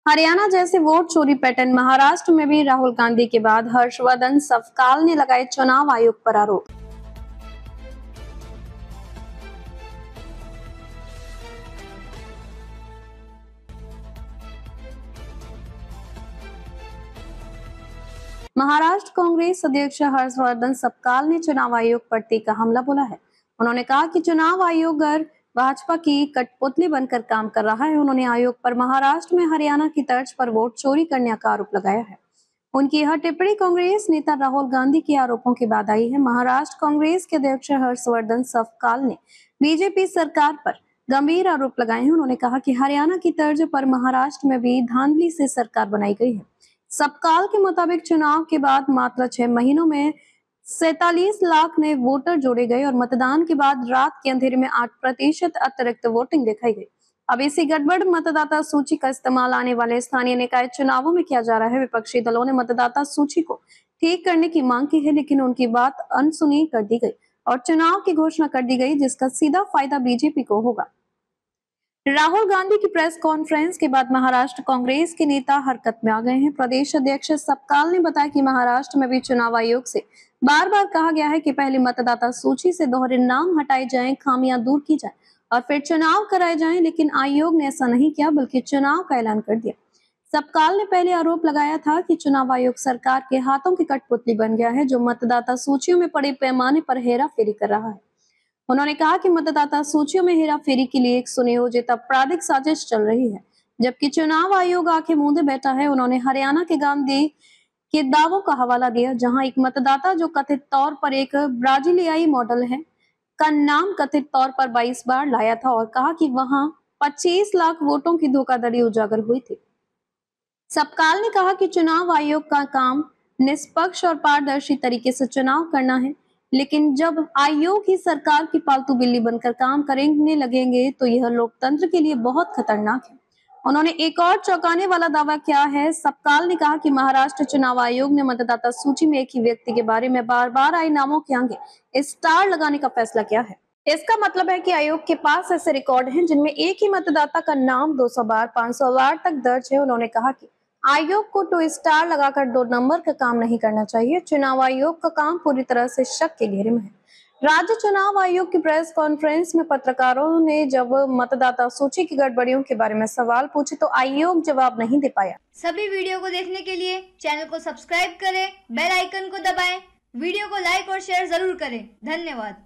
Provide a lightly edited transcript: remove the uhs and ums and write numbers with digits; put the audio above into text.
हरियाणा जैसे वोट चोरी पैटर्न महाराष्ट्र में भी राहुल गांधी के बाद हर्षवर्धन सवकाल ने लगाए चुनाव आयोग पर आरोप। महाराष्ट्र कांग्रेस अध्यक्ष हर्षवर्धन सवकाल ने चुनाव आयोग पर तीखा हमला बोला है। उन्होंने कहा कि चुनाव आयोग भाजपा की कठपुतली बनकर काम कर रहा है। उन्होंने आयोग पर महाराष्ट्र में हरियाणा की तर्ज पर वोट चोरी करने का आरोप लगाया है। उनकी यह टिप्पणी कांग्रेस नेता राहुल गांधी के आरोपों के बाद आई है। महाराष्ट्र कांग्रेस के अध्यक्ष हर्षवर्धन सवकाल ने बीजेपी सरकार पर गंभीर आरोप लगाए हैं। उन्होंने कहा कि हरियाणा की तर्ज पर महाराष्ट्र में भी धांधली से सरकार बनाई गई है। सवकाल के मुताबिक चुनाव के बाद मात्र 6 महीनों में 47 लाख नए वोटर जोड़े गए और मतदान के बाद रात के अंधेरे में 8% अतिरिक्त वोटिंग दिखाई गई। अब इसी गड़बड़ मतदाता सूची का इस्तेमाल आने वाले स्थानीय निकाय चुनावों में किया जा रहा है। विपक्षी दलों ने मतदाता सूची को ठीक करने की मांग की है, लेकिन उनकी बात अनसुनी कर दी गई और चुनाव की घोषणा कर दी गई, जिसका सीधा फायदा बीजेपी को होगा। राहुल गांधी की प्रेस कॉन्फ्रेंस के बाद महाराष्ट्र कांग्रेस के नेता हरकत में आ गए हैं। प्रदेश अध्यक्ष सवकाल ने बताया कि महाराष्ट्र में भी चुनाव आयोग से बार बार कहा गया है कि पहले मतदाता सूची से दोहरे नाम हटाए जाएं, खामियां दूर की जाएं और फिर चुनाव कराए जाएं, लेकिन आयोग ने ऐसा नहीं किया बल्कि चुनाव का ऐलान कर दिया। सवकाल ने पहले आरोप लगाया था कि चुनाव आयोग सरकार के हाथों की कठपुतली बन गया है, जो मतदाता सूचियों में बड़े पैमाने पर हेराफेरी कर रहा है। उन्होंने कहा कि मतदाता सूचियों में हेराफेरी के लिए एक सुनियोजित आपराधिक साजिश चल रही है, जबकि चुनाव आयोग आंखें मूंदे बैठा है। उन्होंने हरियाणा के गांधी के दावों का हवाला दिया, जहां एक मतदाता जो कथित तौर पर एक ब्राजीलियाई मॉडल है का नाम कथित तौर पर 22 बार लाया था और कहा कि वहां 25 लाख वोटों की धोखाधड़ी उजागर हुई थी। सवकाल ने कहा कि चुनाव आयोग का काम निष्पक्ष और पारदर्शी तरीके से चुनाव करना है, लेकिन जब आयोग ही सरकार की पालतू बिल्ली बनकर काम करने लगेंगे तो यह लोकतंत्र के लिए बहुत खतरनाक है। उन्होंने एक और चौंकाने वाला दावा किया है। सवकाल ने कहा कि महाराष्ट्र चुनाव आयोग ने मतदाता सूची में एक ही व्यक्ति के बारे में बार बार आए नामों के आगे स्टार लगाने का फैसला किया है। इसका मतलब है कि आयोग के पास ऐसे रिकॉर्ड हैं जिनमें एक ही मतदाता का नाम 200 बार 500 बार तक दर्ज है। उन्होंने कहा कि आयोग को 2 स्टार लगाकर 2 नंबर का काम नहीं करना चाहिए। चुनाव आयोग का काम पूरी तरह से शक के घेरे में है। राज्य चुनाव आयोग की प्रेस कॉन्फ्रेंस में पत्रकारों ने जब मतदाता सूची की गड़बड़ियों के बारे में सवाल पूछे तो आयोग जवाब नहीं दे पाया। सभी वीडियो को देखने के लिए चैनल को सब्सक्राइब करें, बेल आइकन को दबाएं, वीडियो को लाइक और शेयर जरूर करें। धन्यवाद।